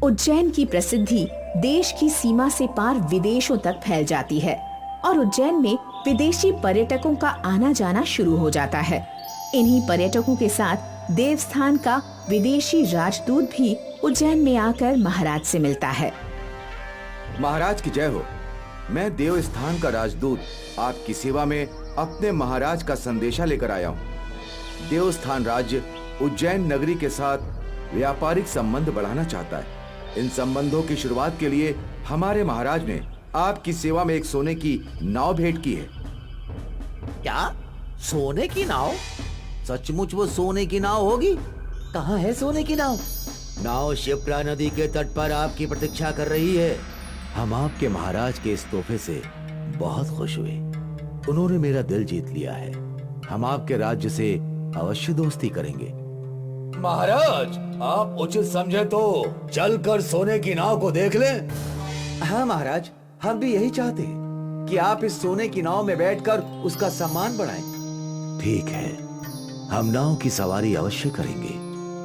उज्जैन की प्रसिद्धि देश की सीमा से पार विदेशों तक फैल जाती है और उज्जैन में विदेशी पर्यटकों का आना जाना शुरू हो जाता है। इन्हीं पर्यटकों के साथ देवस्थान का विदेशी राजदूत भी उज्जैन में आकर महाराज से मिलता है। महाराज की जय हो। मैं देवस्थान का राजदूत आपकी सेवा में अपने महाराज का संदेशा लेकर आया हूँ। देवस्थान राज्य उज्जैन नगरी के साथ व्यापारिक संबंध बढ़ाना चाहता है। इन संबंधों की शुरुआत के लिए हमारे महाराज ने आपकी सेवा में एक सोने की नाव भेंट की है। क्या? सोने की नाव? सचमुच वो सोने की नाव होगी? कहाँ है सोने की नाव? नाव शिप्रा नदी के तट पर आपकी प्रतीक्षा कर रही है। हम आपके महाराज के इस तोहफे से बहुत खुश हुए। उन्होंने मेरा दिल जीत लिया है। हम आपके राज्य से अवश्य दोस्ती करेंगे। महाराज, आप उचित समझे तो चलकर सोने की नाव को देख लें। हाँ महाराज, हम भी यही चाहते हैं कि आप इस सोने की नाव में बैठकर उसका सम्मान बढ़ाएं। ठीक है, हम नाव की सवारी अवश्य करेंगे,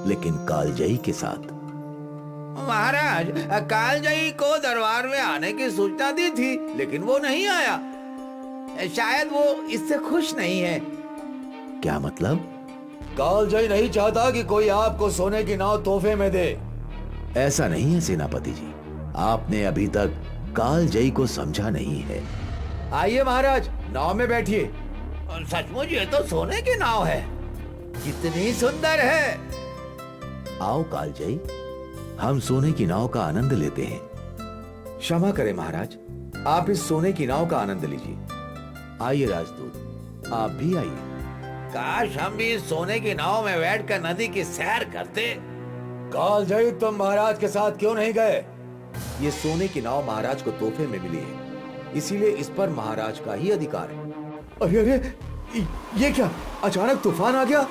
लेकिन कालजयी के साथ। महाराज, कालजयी को दरबार में आने की सूचना दी थी, लेकिन वो नहीं आया। शायद वो इससे खुश नहीं है। क्या मतलब? कालजयी नहीं चाहता कि कोई आपको सोने की नाव तोहफे में दे। ऐसा नहीं है सेनापति जी, आपने अभी तक कालजयी को समझा नहीं है। आइए महाराज, नाव में बैठिए। सचमुच ये तो सोने की नाव है। कितनी सुंदर है। आओ कालजयी, हम सोने की नाव का आनंद लेते हैं। क्षमा करें महाराज, आप इस सोने की नाव का आनंद लीजिए। आइए राजदूत, आप भी आइए। काश हम भी इस सोने की नाव में बैठकर नदी की सैर करते। कालजयी, तुम महाराज के साथ क्यों नहीं गए? ये सोने की नाव महाराज को तोहफे में मिली है, इसीलिए इस पर महाराज का ही अधिकार है। अरे अरे, ये क्या? अचानक तूफान आ गया।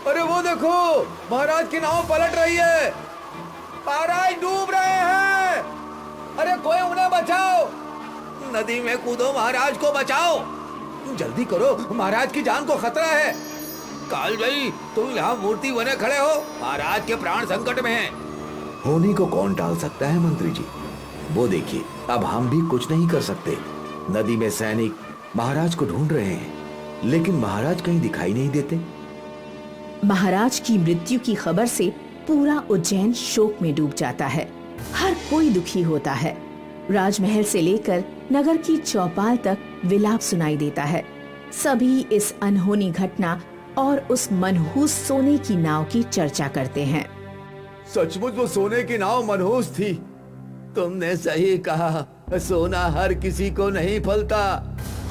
अरे वो देखो, महाराज की नाव पलट रही है। महाराज डूब रहे हैं। अरे कोई उन्हें बचाओ। नदी में कूदो, महाराज को बचाओ। जल्दी करो, महाराज की जान को खतरा है। कालजयी, तुम यहाँ मूर्ति बने खड़े हो, महाराज के प्राण संकट में हैं। होनी को कौन टाल सकता है मंत्री जी? वो देखिए, अब हम भी कुछ नहीं कर सकते। नदी में सैनिक महाराज को ढूंढ रहे हैं, लेकिन महाराज कहीं दिखाई नहीं देते। महाराज की मृत्यु की खबर से पूरा उज्जैन शोक में डूब जाता है। हर कोई दुखी होता है। राजमहल से लेकर नगर की चौपाल तक विलाप सुनाई देता है। सभी इस अनहोनी घटना और उस मनहूस सोने की नाव की चर्चा करते हैं। सचमुच वो सोने की नाव मनहूस थी। तुमने सही कहा, सोना हर किसी को नहीं फलता।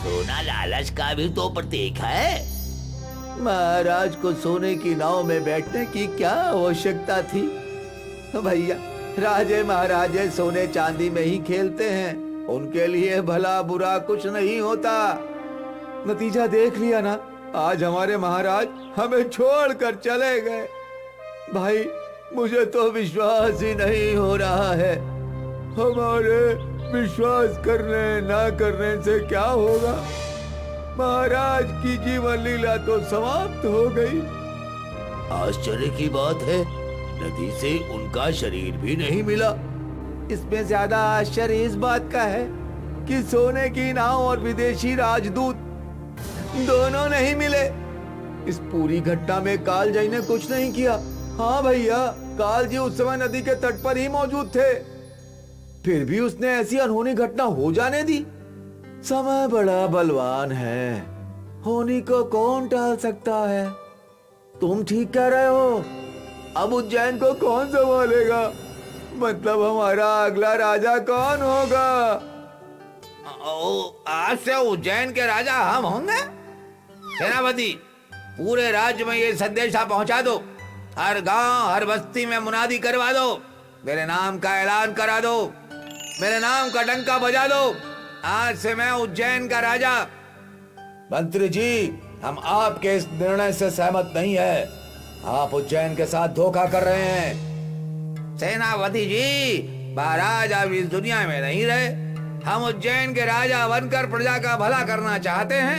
सोना लालच का भी तो प्रतीक है। महाराज को सोने की नाव में बैठने की क्या आवश्यकता थी? भैया, राजे महाराजे सोने चांदी में ही खेलते हैं। उनके लिए भला बुरा कुछ नहीं होता। नतीजा देख लिया ना, आज हमारे महाराज हमें छोड़कर चले गए। भाई, मुझे तो विश्वास ही नहीं हो रहा है। हमारे विश्वास करने ना करने से क्या होगा? महाराज की जीवन लीला तो समाप्त हो गई। आश्चर्य की बात है, नदी से उनका शरीर भी नहीं मिला। इसमें ज्यादा आश्चर्य इस बात का है कि सोने की नाव और विदेशी राजदूत दोनों नहीं मिले। इस पूरी घटना में कालजयी ने कुछ नहीं किया। हाँ भैया, कालजयी उस समय नदी के तट पर ही मौजूद थे, फिर भी उसने ऐसी अनहोनी घटना हो जाने दी। समय बड़ा बलवान है, होनी को कौन टाल सकता है। तुम ठीक कह रहे हो। अब उज्जैन को कौन संभालेगा? मतलब हमारा अगला राजा कौन होगा? आज से उज्जैन के राजा हम होंगे। सेनापति, पूरे राज्य में ये संदेशा पहुंचा दो। हर गांव, हर बस्ती में मुनादी करवा दो। मेरे नाम का ऐलान करा दो। मेरे नाम का डंका बजा दो। आज से मैं उज्जैन का राजा। मंत्री जी, हम आपके इस निर्णय से सहमत नहीं है। आप उज्जैन के साथ धोखा कर रहे हैं। सेनापति जी, महाराज अब इस दुनिया में नहीं रहे। हम उज्जैन के राजा बनकर प्रजा का भला करना चाहते हैं।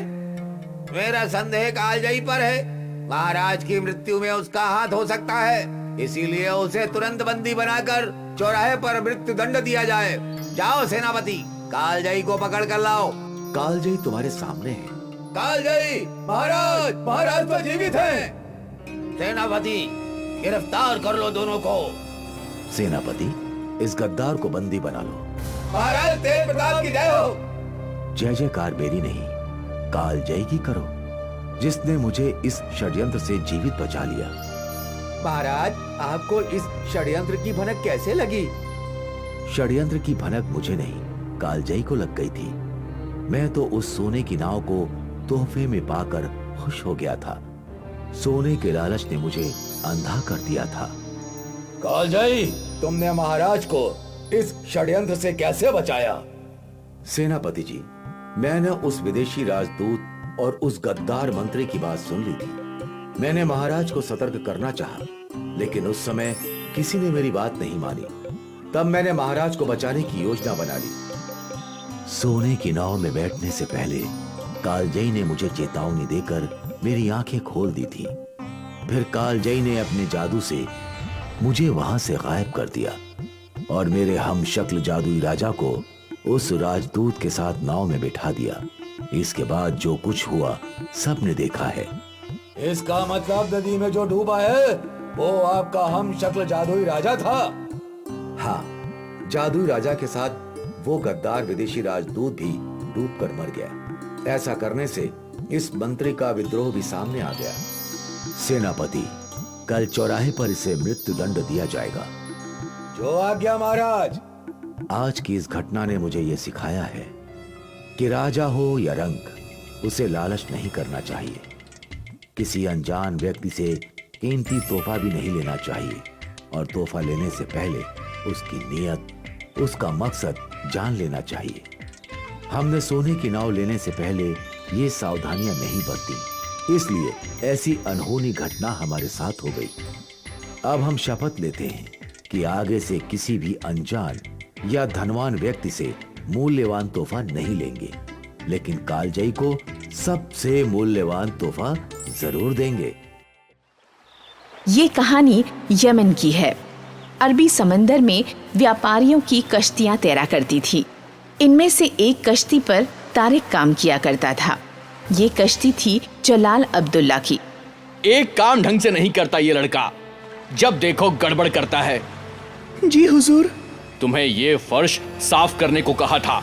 मेरा संदेह कालजयी पर है। महाराज की मृत्यु में उसका हाथ हो सकता है, इसीलिए उसे तुरंत बंदी बनाकर चौराहे पर मृत्यु दंड दिया जाए। जाओ सेनापति, कालजयी को पकड़ कर लाओ। कालजयी तुम्हारे सामने है। कालजयी, महाराज, महाराज तो जीवित हैं। सेनापति, गिरफ्तार कर लो दोनों को। सेनापति, इस गद्दार को बंदी बना लो। महाराज तेज प्रताप की जय हो। जय जयकार मेरी नहीं, कालजयी की करो, जिसने मुझे इस षड्यंत्र से जीवित बचा लिया। महाराज, आपको इस षड्यंत्र की भनक कैसे लगी? षड्यंत्र की भनक मुझे नहीं, कालजयी को लग गई थी। मैं तो उस सोने की नाव को तोहफे में पाकर खुश हो गया था। सोने के लालच ने मुझे अंधा कर दिया था। कालजयी, तुमने महाराज को इस षड्यंत्र से कैसे बचाया? सेनापति जी, मैंने उस विदेशी राजदूत और उस गद्दार मंत्री की बात सुन ली थी। मैंने महाराज को सतर्क करना चाहा, लेकिन उस समय किसी ने मेरी बात नहीं मानी। तब मैंने महाराज को बचाने की योजना बना ली। सोने की नाव में बैठने से पहले कालजयी ने मुझे चेतावनी देकर मेरी आंखें खोल दी थी। फिर कालजयी ने अपने जादू से मुझे वहां से गायब कर दिया और मेरे हम शक्ल जादुई राजा को उस राजदूत के साथ नाव में बैठा दिया। इसके बाद जो कुछ हुआ सबने देखा है। इसका मतलब नदी में जो डूबा है वो आपका हम शक्ल जादुई राजा था? हाँ, जादुई राजा के साथ वो गद्दार विदेशी राजदूत भी डूबकर मर गया। ऐसा करने से इस मंत्री का विद्रोह भी सामने आ गया। सेनापति, कल चौराहे पर इसे मृत्यु दंड दिया जाएगा। जो आज्ञा महाराज। आज की इस घटना ने मुझे यह सिखाया है कि राजा हो या रंक, उसे लालच नहीं करना चाहिए। किसी अनजान व्यक्ति से कीमती तोहफा भी नहीं लेना चाहिए और तोहफा लेने से पहले उसकी नीयत, उसका मकसद जान लेना चाहिए। हमने सोने की नाव लेने से पहले ये सावधानियां नहीं बरती, इसलिए ऐसी अनहोनी घटना हमारे साथ हो गई। अब हम शपथ लेते हैं कि आगे से किसी भी अनजान या धनवान व्यक्ति से मूल्यवान तोहफा नहीं लेंगे, लेकिन कालजयी को सबसे मूल्यवान तोहफा जरूर देंगे। ये कहानी यमन की है। अरबी समंदर में व्यापारियों की कश्तियां तैरा करती थी। इनमें से एक कश्ती पर तारिक काम किया करता था। ये कश्ती थी जलाल अब्दुल्ला की। एक काम ढंग से नहीं करता ये लड़का, जब देखो गड़बड़ करता है। जी हुजूर। तुम्हें ये फर्श साफ करने को कहा था,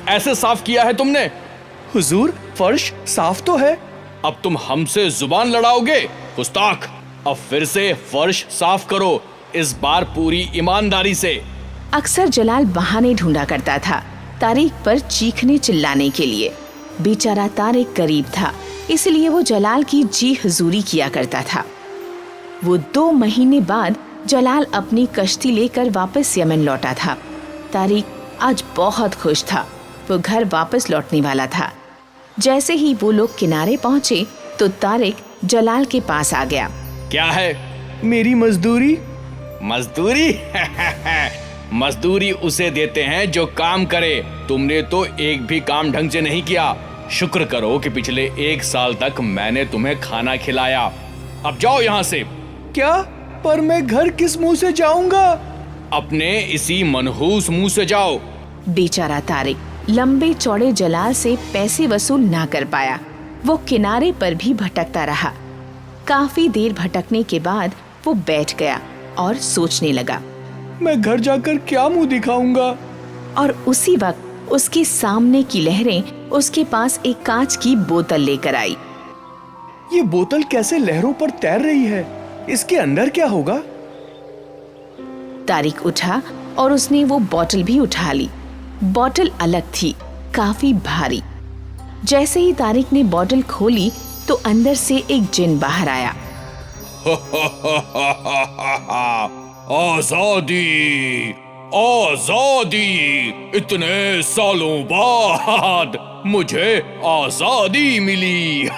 ऐसे साफ किया है तुमने? हुजूर, फर्श साफ तो है। अब तुम हमसे जुबान लड़ाओगे? गुस्ताख, अब फिर से फर्श साफ करो, इस बार पूरी ईमानदारी से। अक्सर जलाल बहाने ढूंढा करता था तारिक पर चीखने चिल्लाने के लिए। बेचारा तारिक गरीब था, इसलिए वो जलाल की जी हुजूरी किया करता था। वो 2 महीने बाद जलाल अपनी कश्ती लेकर वापस यमन लौटा था। तारिक आज बहुत खुश था। वो घर वापस लौटने वाला था। जैसे ही वो लोग किनारे पहुंचे तो तारिक जलाल के पास आ गया। क्या है? मेरी मजदूरी। मजदूरी? मजदूरी उसे देते हैं जो काम करे। तुमने तो एक भी काम ढंग से नहीं किया। शुक्र करो कि पिछले 1 साल तक मैंने तुम्हें खाना खिलाया। अब जाओ यहाँ से। क्या? पर मैं घर किस मुंह से जाऊंगा? अपने इसी मनहूस मुंह से जाओ। बेचारा तारिक लंबे चौड़े जलाल से पैसे वसूल ना कर पाया। वो किनारे पर भी भटकता रहा। काफी देर भटकने के बाद वो बैठ गया और सोचने लगा। मैं घर जाकर क्या मुंह दिखाऊंगा? और उसी वक्त उसके सामने की लहरें उसके पास एक कांच की बोतल लेकर आई। ये बोतल कैसे लहरों पर तैर रही है? इसके अंदर क्या होगा? तारिक उठा और उसने वो बोतल भी उठा ली। बोतल अलग थी, काफी भारी। जैसे ही तारिक ने बोतल खोली तो अंदर से एक जिन बाहर आया। आजादी, आजादी! इतने सालों बाद मुझे आजादी मिली।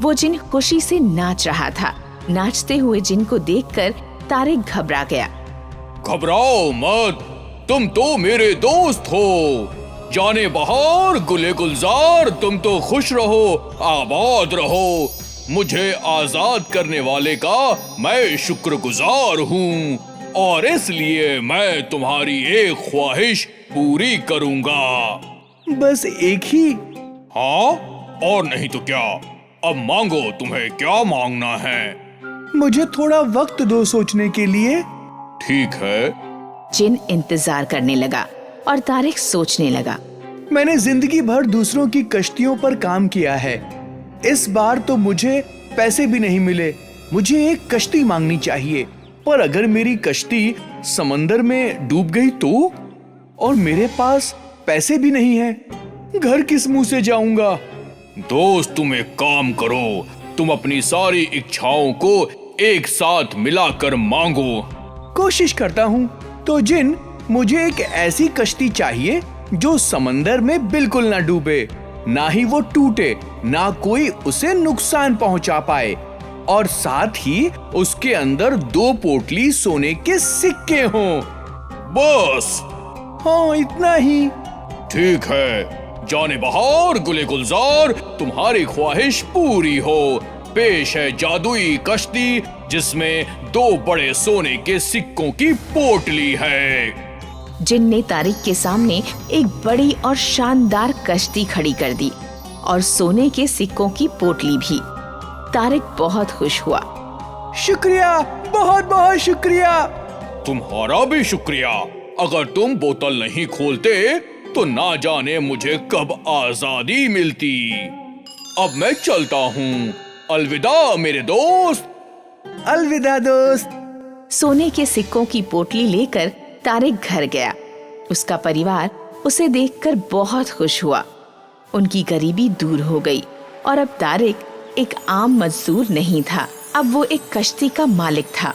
वो जिन खुशी से नाच रहा था। नाचते हुए जिन को देखकर तारिक घबरा गया। घबराओ मत, तुम तो मेरे दोस्त हो। जाने बहार गुले गुलजार, तुम तो खुश रहो, आबाद रहो। मुझे आजाद करने वाले का मैं शुक्रगुजार हूँ। और इसलिए मैं तुम्हारी एक ख्वाहिश पूरी करूंगा। बस एक ही? हाँ, और नहीं तो क्या। अब मांगो, तुम्हें क्या मांगना है? मुझे थोड़ा वक्त दो सोचने के लिए। ठीक है। जिन इंतजार करने लगा और तारिक सोचने लगा। मैंने जिंदगी भर दूसरों की कश्तियों पर काम किया है। इस बार तो मुझे पैसे भी नहीं मिले। मुझे एक कश्ती मांगनी चाहिए, पर अगर मेरी कश्ती समंदर में डूब गई तो? और मेरे पास पैसे भी नहीं हैं। घर किस मुंह से जाऊंगा? दोस्त, तुम एक काम करो, तुम अपनी सारी इच्छाओं को एक साथ मिलाकर मांगो। कोशिश करता हूँ। तो जिन, मुझे एक ऐसी कश्ती चाहिए जो समंदर में बिल्कुल ना डूबे, ना ही वो टूटे, ना कोई उसे नुकसान पहुंचा पाए, और साथ ही उसके अंदर 2 पोटली सोने के सिक्के हों। बस? हाँ, इतना ही। ठीक है, जाने बहार गुले गुलजार, तुम्हारी ख्वाहिश पूरी हो। पेश है जादुई कश्ती जिसमें 2 बड़े सोने के सिक्कों की पोटली है। जिन ने तारिक के सामने एक बड़ी और शानदार कश्ती खड़ी कर दी और सोने के सिक्कों की पोटली भी। तारिक बहुत खुश हुआ। शुक्रिया, बहुत बहुत शुक्रिया। तुम्हारा भी शुक्रिया। अगर तुम बोतल नहीं खोलते तो ना जाने मुझे कब आजादी मिलती। अब मैं चलता हूँ। अलविदा मेरे दोस्त। अलविदा दोस्त। सोने के सिक्कों की पोटली लेकर तारिक घर गया। उसका परिवार उसे देखकर बहुत खुश हुआ। उनकी गरीबी दूर हो गई और अब तारिक एक आम मजदूर नहीं था, अब वो एक कश्ती का मालिक था।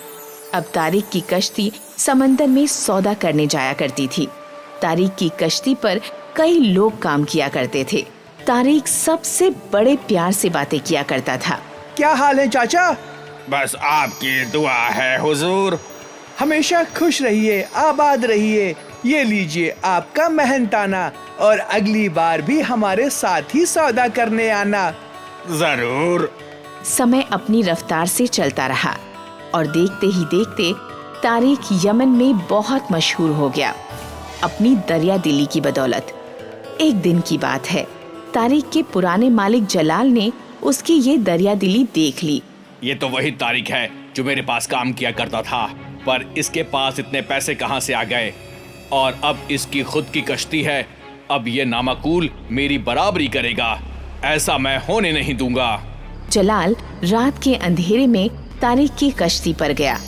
अब तारिक की कश्ती समंदर में सौदा करने जाया करती थी। तारिक की कश्ती पर कई लोग काम किया करते थे। तारिक सबसे बड़े प्यार से बातें किया करता था। क्या हाल है चाचा? बस आपकी दुआ है हुजूर। हमेशा खुश रहिए, आबाद रहिए। ये लीजिए आपका मेहनताना, और अगली बार भी हमारे साथ ही सौदा करने आना। जरूर। समय अपनी रफ्तार से चलता रहा और देखते ही देखते तारिक यमन में बहुत मशहूर हो गया, अपनी दरिया दिली की बदौलत। एक दिन की बात है, तारिक के पुराने मालिक जलाल ने उसकी ये दरिया दिली देख ली। ये तो वही तारिक है जो मेरे पास काम किया करता था, पर इसके पास इतने पैसे कहाँ से आ गए? और अब इसकी खुद की कश्ती है। अब ये नामाकूल मेरी बराबरी करेगा। ऐसा मैं होने नहीं दूंगा। जलाल रात के अंधेरे में तारिक की कश्ती पर गया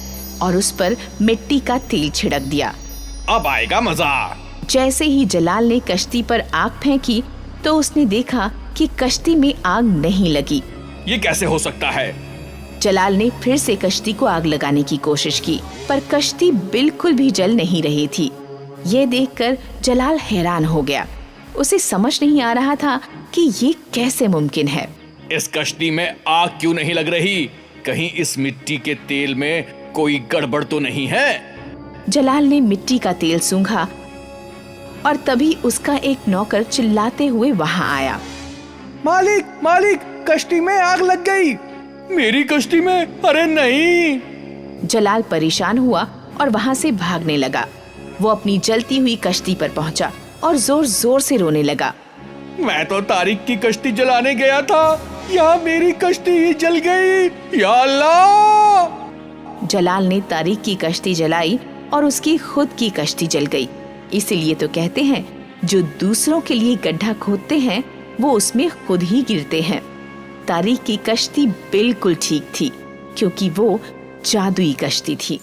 और उस पर मिट्टी का तेल छिड़क दिया। अब आएगा मजा। जैसे ही जलाल ने कश्ती पर आग फेंकी तो उसने देखा कि कश्ती में आग नहीं लगी। ये कैसे हो सकता है? जलाल ने फिर से कश्ती को आग लगाने की कोशिश की, पर कश्ती बिल्कुल भी जल नहीं रही थी। ये देखकर जलाल हैरान हो गया। उसे समझ नहीं आ रहा था कि ये कैसे मुमकिन है। इस कश्ती में आग क्यों नहीं लग रही? कहीं इस मिट्टी के तेल में कोई गड़बड़ तो नहीं है? जलाल ने मिट्टी का तेल सूंघा और तभी उसका एक नौकर चिल्लाते हुए वहां आया। मालिक, मालिक, कश्ती में आग लग गई। मेरी कश्ती में? अरे नहीं। जलाल परेशान हुआ और वहां से भागने लगा। वो अपनी जलती हुई कश्ती पर पहुंचा और जोर जोर से रोने लगा। मैं तो तारिक की कश्ती जलाने गया था, यहाँ मेरी कश्ती ही जल गई। या अल्लाह! जलाल ने तारिक की कश्ती जलाई और उसकी खुद की कश्ती जल गई। इसीलिए तो कहते हैं, जो दूसरों के लिए गड्ढा खोदते हैं वो उसमें खुद ही गिरते हैं। तारिक की कश्ती बिल्कुल ठीक थी, क्योंकि वो जादुई कश्ती थी।